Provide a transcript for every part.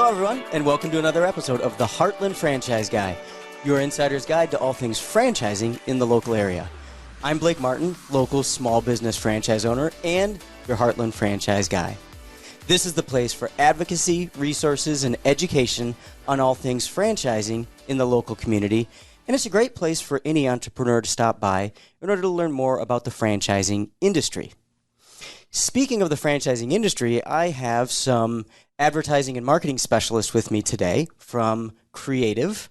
Hello, everyone, and welcome to another episode of the Heartland Franchise Guy, your insider's guide to all things franchising in the local area. I'm Blake Martin, local small business franchise owner and your Heartland Franchise Guy. This is the place for advocacy, resources, and education on all things franchising in the local community, and it's a great place for any entrepreneur to stop by in order to learn more about the franchising industry. Speaking of the franchising industry, I have some advertising and marketing specialists with me today from Kreativ,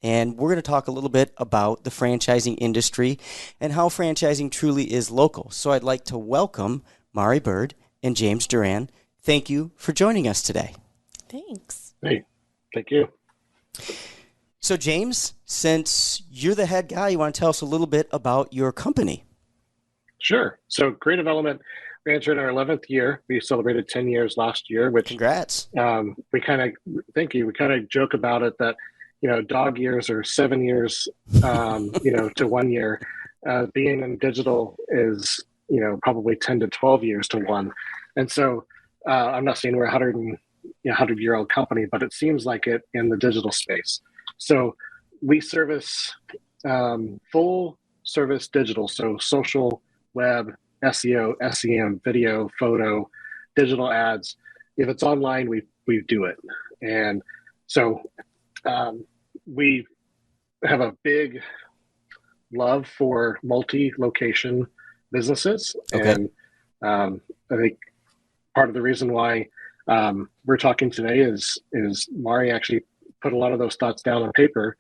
and we're going to talk a little bit about the franchising industry and how franchising truly is local. So I'd like to welcome Mari Bird and James Duran. Thank you for joining us today. Thanks. Hey, thank you. So James, since you're the head guy, you want to tell us a little bit about your company? Sure. So Kreativ Element, we entered our 11th year. We celebrated 10 years last year, which Congrats. Thank you. We kind of joke about it that, dog years are 7 years, to 1 year. Being in digital is, probably 10 to 12 years to one. And so I'm not saying we're a 100-year-old company, but it seems like it in the digital space. So we service full service digital, so social, web, SEO, SEM, video, photo, digital ads. If it's online, we do it. And so we have a big love for multi-location businesses. Okay. And I think part of the reason why we're talking today is Mari actually put a lot of those thoughts down on paper,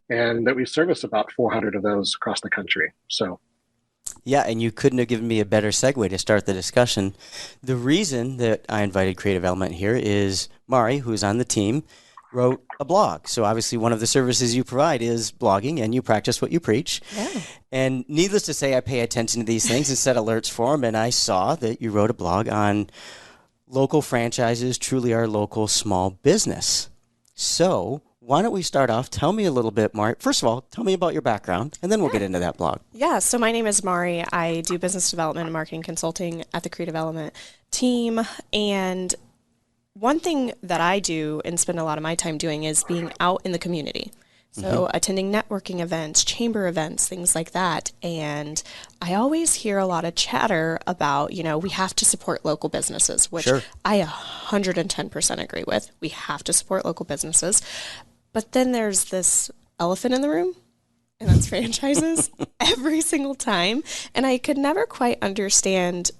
and that we service about 400 of those across the country. So. Yeah, and you couldn't have given me a better segue to start the discussion. The reason that I invited Kreativ Element here is Mari, who's on the team, wrote a blog. So obviously one of the services you provide is blogging, and you practice what you preach. Yeah. And needless to say, I pay attention to these things and set alerts for them, and I saw that you wrote a blog on local franchises truly are local small business. So why don't we start off? Tell me a little bit, Mari. First of all, tell me about your background, and then we'll get into that blog. Yeah, so my name is Mari. I do business development and marketing consulting at the Kreativ Element team. And one thing that I do and spend a lot of my time doing is being out in the community. So attending networking events, chamber events, things like that. And I always hear a lot of chatter about, we have to support local businesses, which Sure. I 110% agree with. We have to support local businesses. But then there's this elephant in the room, and that's franchises every single time. And I could never quite understand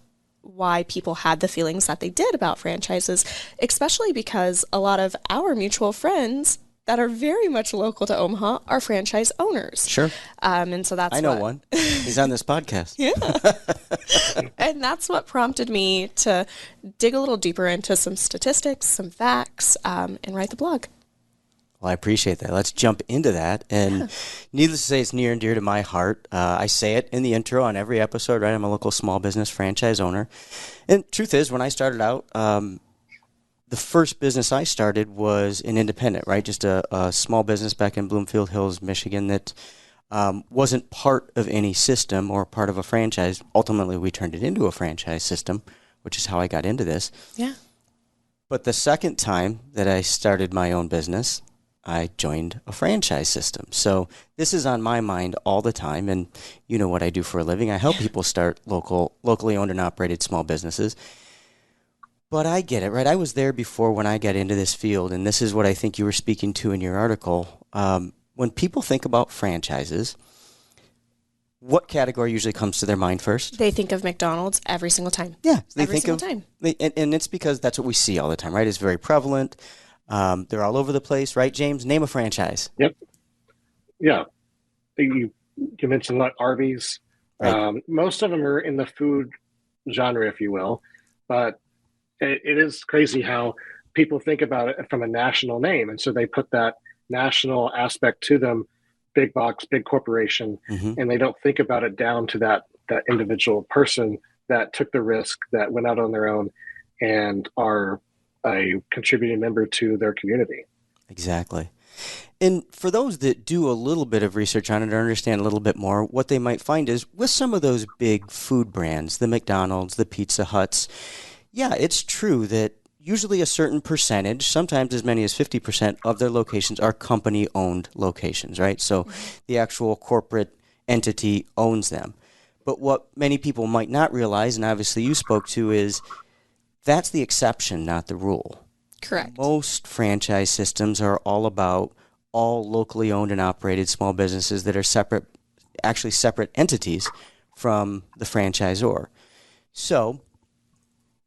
why people had the feelings that they did about franchises, especially because a lot of our mutual friends that are very much local to Omaha are franchise owners. Sure. And so that's I know one. He's on this podcast. Yeah. And that's what prompted me to dig a little deeper into some statistics, some facts, and write the blog. Well, I appreciate that. Let's jump into that. And needless to say, it's near and dear to my heart. I say it in the intro on every episode, right? I'm a local small business franchise owner. And truth is, when I started out, the first business I started was an independent, right? Just a small business back in Bloomfield Hills, Michigan that wasn't part of any system or part of a franchise. Ultimately, we turned it into a franchise system, which is how I got into this. Yeah. But the second time that I started my own business, I joined a franchise system. So this is on my mind all the time, and you know what I do for a living. I help people start locally owned and operated small businesses. But I get it, right? I was there before when I got into this field, and this is what I think you were speaking to in your article. When people think about franchises, what category usually comes to their mind first? They think of McDonald's every single time. Yeah. Every single time. And it's because that's what we see all the time, right? It's very prevalent. They're all over the place, right, James? Name a franchise. Yep. Yeah. You mentioned like Arby's. Right. Most of them are in the food genre, if you will, but it is crazy how people think about it from a national name. And so they put that national aspect to them, big box, big corporation, and they don't think about it down to that individual person that took the risk, that went out on their own and are a contributing member to their community. Exactly. And for those that do a little bit of research on it or understand a little bit more, what they might find is with some of those big food brands, the McDonald's, the Pizza Huts, yeah, it's true that usually a certain percentage, sometimes as many as 50% of their locations are company-owned locations, right? So the actual corporate entity owns them. But what many people might not realize, and obviously you spoke to, is that's the exception, not the rule. Correct. Most franchise systems are all about all locally owned and operated small businesses that are separate entities from the franchisor. So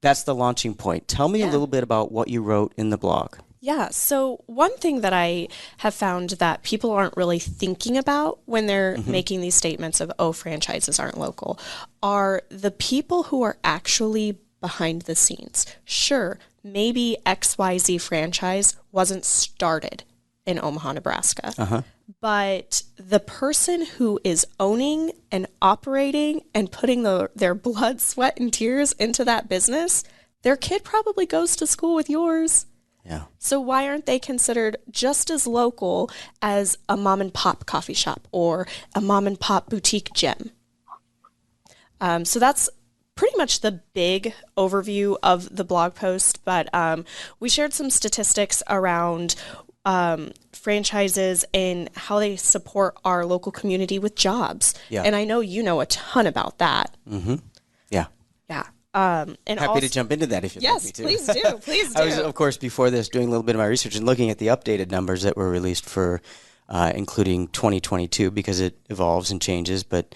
that's the launching point. Tell me a little bit about what you wrote in the blog. Yeah. So one thing that I have found that people aren't really thinking about when they're making these statements of, oh, franchises aren't local, are the people who are actually behind the scenes. Sure, maybe XYZ franchise wasn't started in Omaha, Nebraska, but the person who is owning and operating and putting their blood, sweat, and tears into that business, their kid probably goes to school with yours. Yeah. So why aren't they considered just as local as a mom and pop coffee shop or a mom and pop boutique gym? So that's pretty much the big overview of the blog post, but we shared some statistics around franchises and how they support our local community with jobs. Yeah. And I know you know a ton about that. Yeah. Yeah. And Happy to jump into that if you'd like me to. Yes, please do. Please do. I was, of course, before this, doing a little bit of my research and looking at the updated numbers that were released for including 2022 because it evolves and changes. But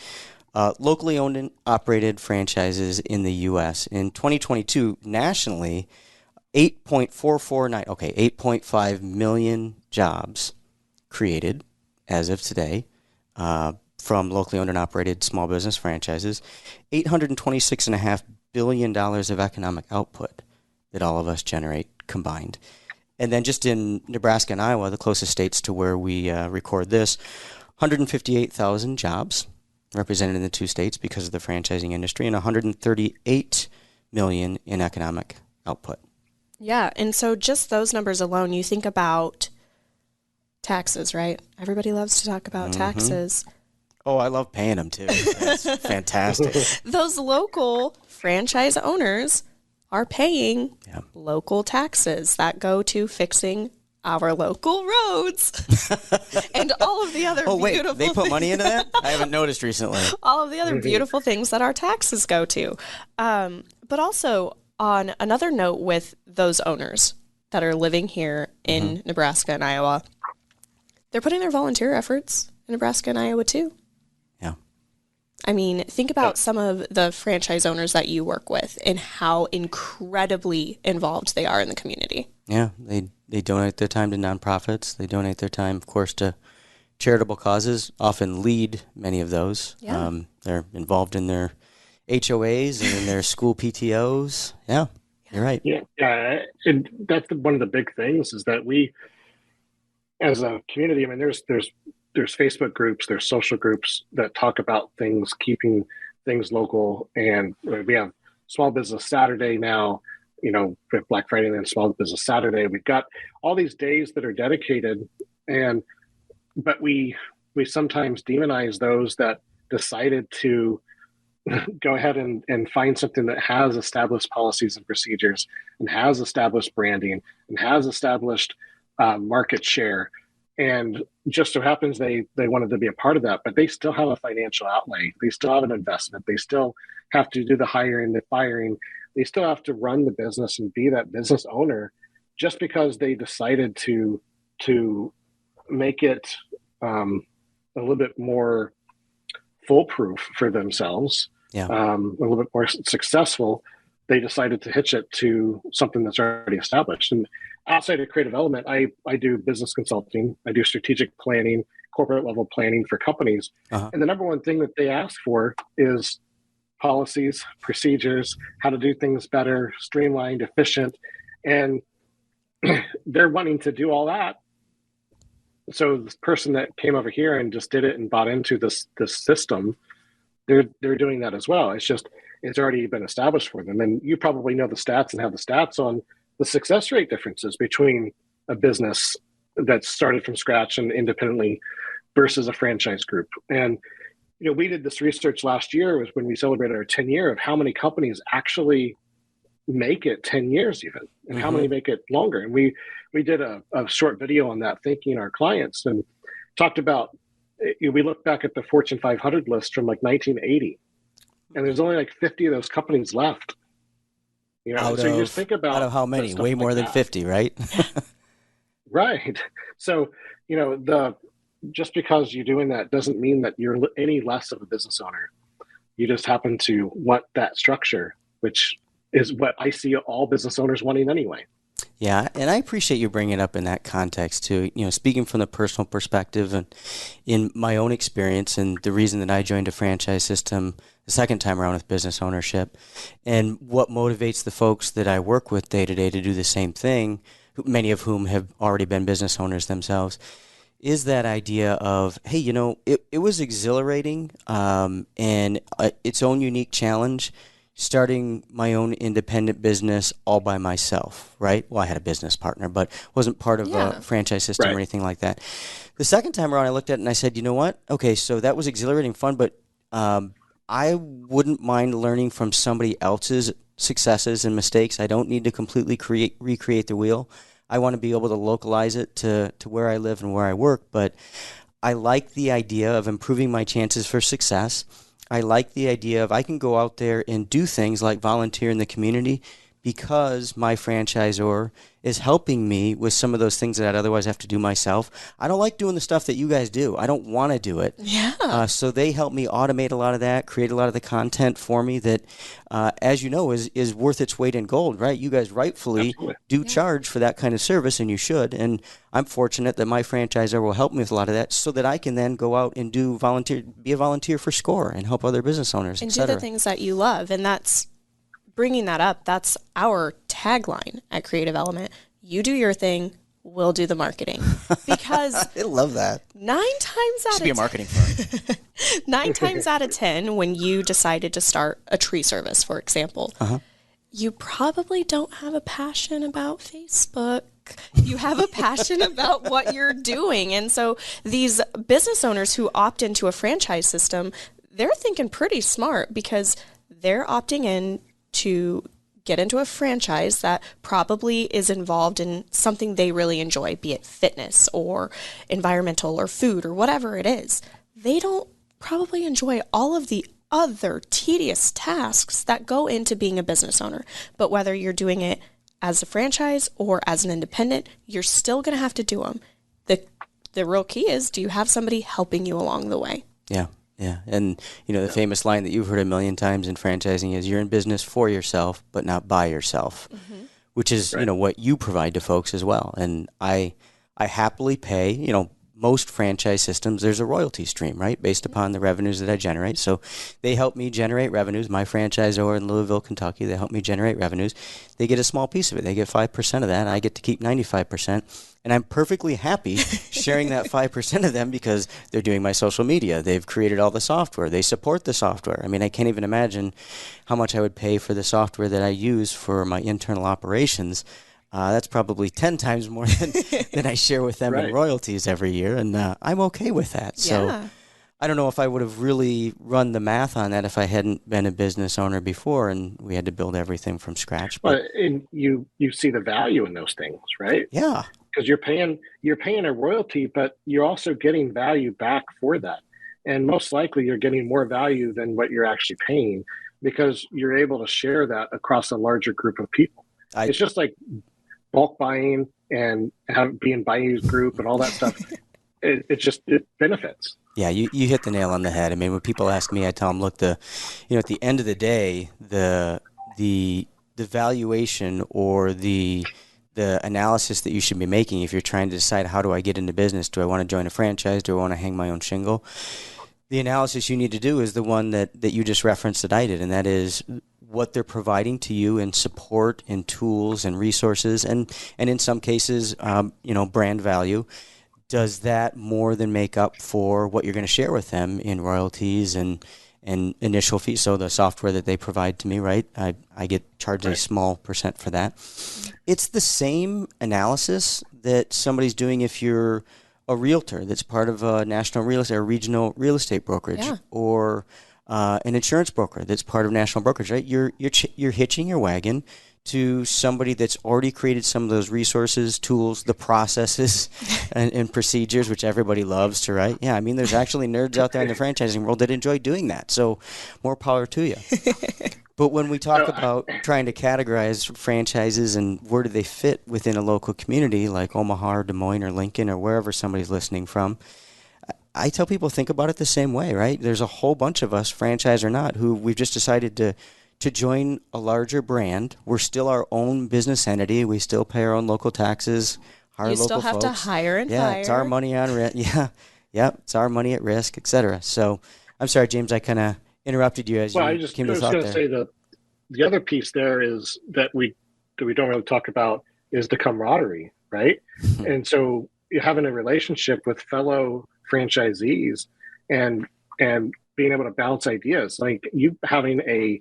locally owned and operated franchises in the U.S. in 2022 nationally, 8.5 million jobs created as of today from locally owned and operated small business franchises, $826.5 billion of economic output that all of us generate combined. And then just in Nebraska and Iowa, the closest states to where we record this, 158,000 jobs represented in the two states because of the franchising industry, and 138 million in economic output. Yeah, and so just those numbers alone, you think about taxes, right? Everybody loves to talk about taxes. Oh, I love paying them too. That's fantastic. Those local franchise owners are paying local taxes that go to fixing our local roads and all of the other beautiful they put money into that? I haven't noticed recently. All of the other beautiful things that our taxes go to. But also, on another note with those owners that are living here in Nebraska and Iowa, they're putting their volunteer efforts in Nebraska and Iowa too. Yeah. I mean, think about some of the franchise owners that you work with and how incredibly involved they are in the community. Yeah, they donate their time to nonprofits. They donate their time, of course, to charitable causes, often lead many of those. Yeah. They're involved in their HOAs and in their school PTOs. Yeah, you're right. Yeah, and that's one of the big things is that we, as a community, I mean, there's Facebook groups, there's social groups that talk about things, keeping things local, and we have Small Business Saturday now. You know, with Black Friday and Small Business Saturday, we've got all these days that are dedicated, but we sometimes demonize those that decided to go ahead and find something that has established policies and procedures and has established branding and has established market share. And just so happens they wanted to be a part of that, but they still have a financial outlay. They still have an investment. They still have to do the hiring, the firing. They still have to run the business and be that business owner. Just because they decided to make it a little bit more foolproof for themselves, a little bit more successful, they decided to hitch it to something that's already established. And outside of Kreativ Element, I do business consulting. I do strategic planning, corporate level planning for companies. And the number one thing that they ask for is policies, procedures, how to do things better, streamlined, efficient. And they're wanting to do all that. So this person that came over here and just did it and bought into this system, they're doing that as well. It's already been established for them. And you probably know the stats and have the stats on the success rate differences between a business that started from scratch and independently versus a franchise group. And we did this research last year was when we celebrated our 10 year of how many companies actually make it 10 years even, and how many make it longer? And we did a short video on that, thanking our clients, and talked about, we looked back at the Fortune 500 list from like 1980, and there's only like 50 of those companies left. So you just think about out of how many? Way more than 50, right? Right. So, just because you're doing that doesn't mean that you're any less of a business owner. You just happen to want that structure, which is what I see all business owners wanting anyway. Yeah, and I appreciate you bringing it up in that context too. Speaking from the personal perspective and in my own experience, and the reason that I joined a franchise system the second time around with business ownership, and what motivates the folks that I work with day to day to do the same thing, many of whom have already been business owners themselves, is that idea of, hey, it was exhilarating and its own unique challenge starting my own independent business all by myself, right? Well, I had a business partner, but wasn't part of a franchise system or anything like that. The second time around, I looked at it and I said, you know what? Okay, so that was exhilarating fun, but I wouldn't mind learning from somebody else's successes and mistakes. I don't need to completely recreate the wheel. I want to be able to localize it to where I live and where I work, but I like the idea of improving my chances for success. I like the idea of I can go out there and do things like volunteer in the community because my franchisor is helping me with some of those things that I'd otherwise have to do myself. I don't like doing the stuff that you guys do. I don't want to do it. Yeah. So they help me automate a lot of that, create a lot of the content for me that, as you know, is worth its weight in gold, right? You guys rightfully do charge for that kind of service, and you should. And I'm fortunate that my franchisor will help me with a lot of that so that I can then go out and be a volunteer for SCORE and help other business owners, and et do cetera. the things that you love. And that's bringing that up. That's our tagline at Kreativ Element. You do your thing, we'll do the marketing. Because I love that. 9 times out Should of be a marketing firm. 9 times out of 10, when you decided to start a tree service, for example, you probably don't have a passion about Facebook. You have a passion about what you're doing. And so these business owners who opt into a franchise system, they're thinking pretty smart because they're opting in to get into a franchise that probably is involved in something they really enjoy, be it fitness or environmental or food or whatever it is. They don't probably enjoy all of the other tedious tasks that go into being a business owner. But whether you're doing it as a franchise or as an independent, you're still going to have to do them. The real key is, do you have somebody helping you along the way? Yeah. Yeah. And, the famous line that you've heard a million times in franchising is you're in business for yourself, but not by yourself, which is, what you provide to folks as well. And I happily pay, most franchise systems, there's a royalty stream, right, based upon the revenues that I generate. So they help me generate revenues. My franchisor in Louisville, Kentucky, they help me generate revenues. They get a small piece of it. They get 5% of that, and I get to keep 95%. And I'm perfectly happy sharing that 5% of them because they're doing my social media. They've created all the software. They support the software. I mean, I can't even imagine how much I would pay for the software that I use for my internal operations. That's probably 10 times more than I share with them in royalties every year, and I'm okay with that. So I don't know if I would have really run the math on that if I hadn't been a business owner before and we had to build everything from scratch. But and you see the value in those things, right? Yeah. Because you're paying a royalty, but you're also getting value back for that. And most likely you're getting more value than what you're actually paying because you're able to share that across a larger group of people. It's just like bulk buying and being buying group and all that stuff. It benefits. Yeah, you hit the nail on the head. I mean, when people ask me, I tell them, look, at the end of the day, the valuation or the analysis that you should be making if you're trying to decide how do I get into business, do I want to join a franchise, do I want to hang my own shingle? The analysis you need to do is the one that you just referenced that I did, and that is what they're providing to you in support and tools and resources and in some cases, brand value. Does that more than make up for what you're going to share with them in royalties and initial fees? So the software that they provide to me, right? I get charged a small percent for that. It's the same analysis that somebody's doing if you're a realtor that's part of a national real estate or regional real estate brokerage or an insurance broker that's part of national brokerage, right? You're hitching your wagon to somebody that's already created some of those resources, tools, the processes, and procedures, which everybody loves to write. Yeah, I mean, there's actually nerds out there in the franchising world that enjoy doing that. So more power to you. But when we talk about trying to categorize franchises and where do they fit within a local community like Omaha or Des Moines or Lincoln or wherever somebody's listening from, I tell people think about it the same way, right? There's a whole bunch of us, franchise or not, who we've just decided to join a larger brand. We're still our own business entity. We still pay our own local taxes, hire You local still have folks. to hire and fire. Yeah, it's our money on risk. Yeah, it's our money at risk, etc. So I'm sorry, James, I kind of interrupted you as you came to I was thought going to there. say that the other piece there is that we don't really talk about is the camaraderie, right? And so you're having a relationship with fellow franchisees and being able to bounce ideas, like you having a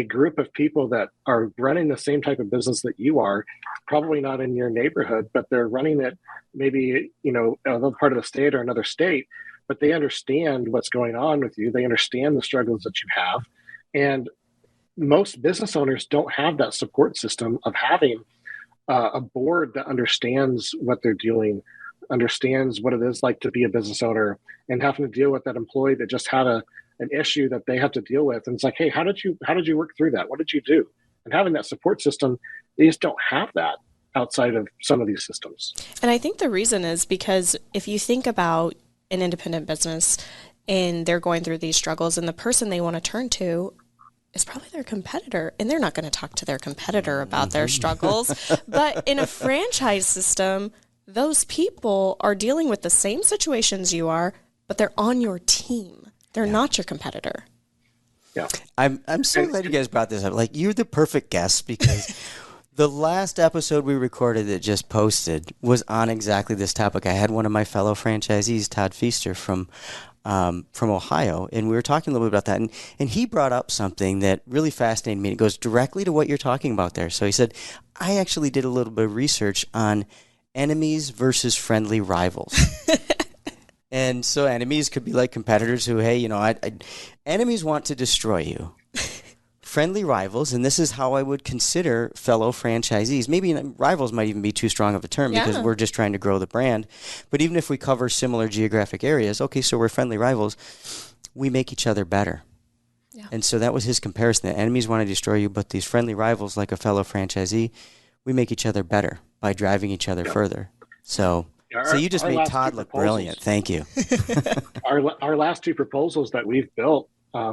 group of people that are running the same type of business that you are, probably not in your neighborhood, but they're running it maybe, another part of the state or another state, but they understand what's going on with you. They understand the struggles that you have. And most business owners don't have that support system of having a board that understands what they're doing, understands what it is like to be a business owner, and having to deal with that employee that just had an issue that they have to deal with. And it's like, hey, how did you work through that? What did you do? And having that support system, they just don't have that outside of some of these systems. And I think the reason is because if you think about an independent business and they're going through these struggles, and the person they want to turn to is probably their competitor, and they're not going to talk to their competitor about their struggles. But in a franchise system, those people are dealing with the same situations you are, but they're on your team. They're not your competitor. Yeah. I'm so glad you guys brought this up. Like, you're the perfect guest, because the last episode we recorded that just posted was on exactly this topic. I had one of my fellow franchisees, Todd Feaster from Ohio, and we were talking a little bit about that. And he brought up something that really fascinated me. It goes directly to what you're talking about there. So he said, I actually did a little bit of research on enemies versus friendly rivals. And so enemies could be like competitors who, hey, enemies want to destroy you. Friendly rivals, and this is how I would consider fellow franchisees. Maybe rivals might even be too strong of a term because we're just trying to grow the brand. But even if we cover similar geographic areas, okay, so we're friendly rivals, we make each other better. Yeah. And so that was his comparison. The enemies want to destroy you, but these friendly rivals, like a fellow franchisee, we make each other better by driving each other further. So you just made Todd look brilliant. Thank you. Our last two proposals that we've built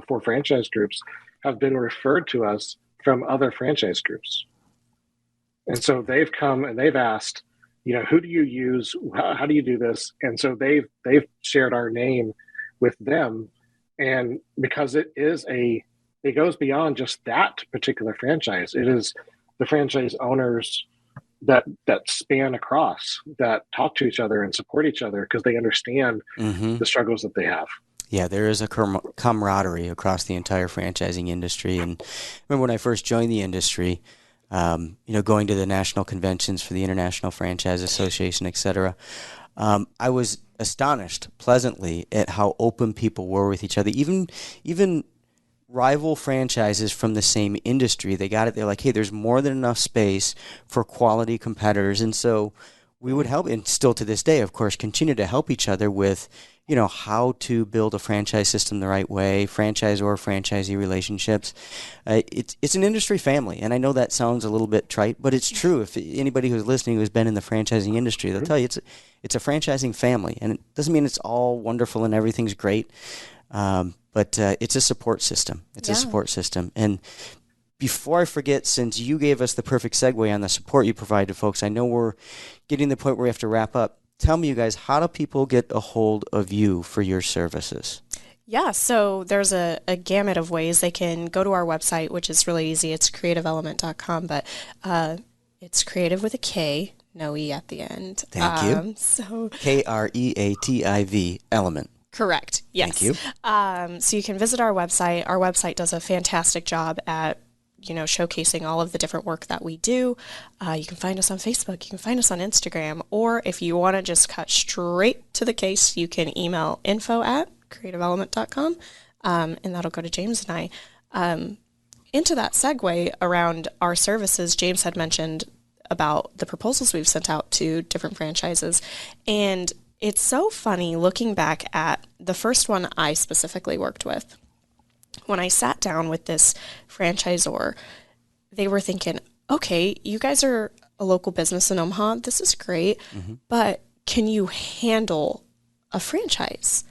for franchise groups have been referred to us from other franchise groups. And so they've come and they've asked, who do you use? How do you do this? And so they've shared our name with them. And because it goes beyond just that particular franchise. It is the franchise owners that span across, that talk to each other and support each other because they understand the struggles that they have. Yeah, there is a camaraderie across the entire franchising industry. And I remember when I first joined the industry, going to the national conventions for the International Franchise Association, et cetera, I was astonished pleasantly at how open people were with each other. Even rival franchises from the same industry, they got it. They're like, hey, there's more than enough space for quality competitors. And so we would help, and still to this day, of course, continue to help each other with, how to build a franchise system the right way, franchise or franchisee relationships. It's an industry family, and I know that sounds a little bit trite, but it's true. If anybody who's listening who's been in the franchising industry, they'll tell you it's a franchising family, and it doesn't mean it's all wonderful and everything's great, but it's a support system. It's a support system. And before I forget, since you gave us the perfect segue on the support you provide to folks, I know we're getting to the point where we have to wrap up. Tell me, you guys, how do people get a hold of you for your services? Yeah, so there's a gamut of ways. They can go to our website, which is really easy. It's kreativeelement.com, but it's creative with a K, no E at the end. Thank you. So Kreativ Element. Correct. Yes. Thank you. So you can visit our website. Our website does a fantastic job at showcasing all of the different work that we do. You can find us on Facebook. You can find us on Instagram. Or if you want to just cut straight to the case, you can email info@kreativeelement.com, and that'll go to James and I. into that segue around our services, James had mentioned about the proposals we've sent out to different franchises. And it's so funny looking back at the first one I specifically worked with. When I sat down with this franchisor, they were thinking, okay, you guys are a local business in Omaha. This is great, but can you handle a franchise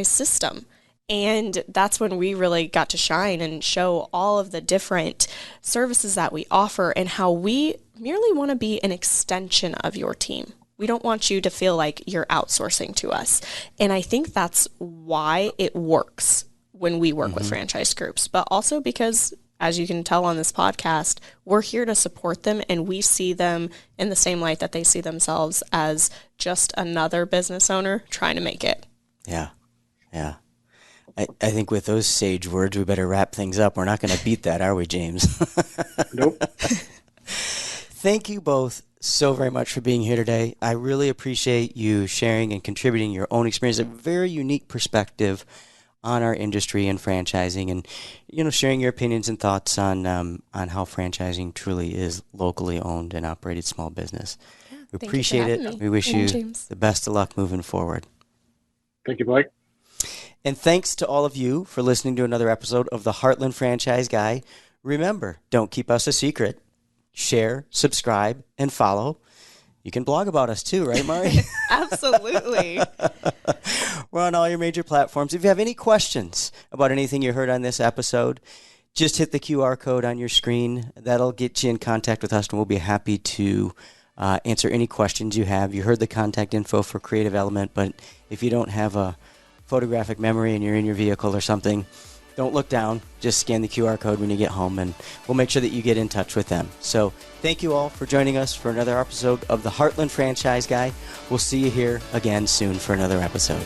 system? And that's when we really got to shine and show all of the different services that we offer and how we merely want to be an extension of your team. We don't want you to feel like you're outsourcing to us. And I think that's why it works when we work with franchise groups, but also because, as you can tell on this podcast, we're here to support them, and we see them in the same light that they see themselves, as just another business owner trying to make it. Yeah. I think with those sage words, we better wrap things up. We're not going to beat that, are we, James? Nope. Thank you both so very much for being here today. I really appreciate you sharing and contributing your own experience, a very unique perspective on our industry and franchising, and sharing your opinions and thoughts on how franchising truly is locally owned and operated small business. We appreciate it. We wish you the best of luck moving forward. Thank you, Blake. And thanks to all of you for listening to another episode of the Heartland Franchise Guy. Remember, don't keep us a secret. Share, subscribe, and follow. You can blog about us too, right, Mari? Absolutely. We're on all your major platforms. If you have any questions about anything you heard on this episode, just hit the QR code on your screen. That'll get you in contact with us, and we'll be happy to answer any questions you have. You heard the contact info for Kreativ Element, but if you don't have a photographic memory and you're in your vehicle or something, don't look down. Just scan the QR code when you get home, and we'll make sure that you get in touch with them. So thank you all for joining us for another episode of the Heartland Franchise Guy. We'll see you here again soon for another episode.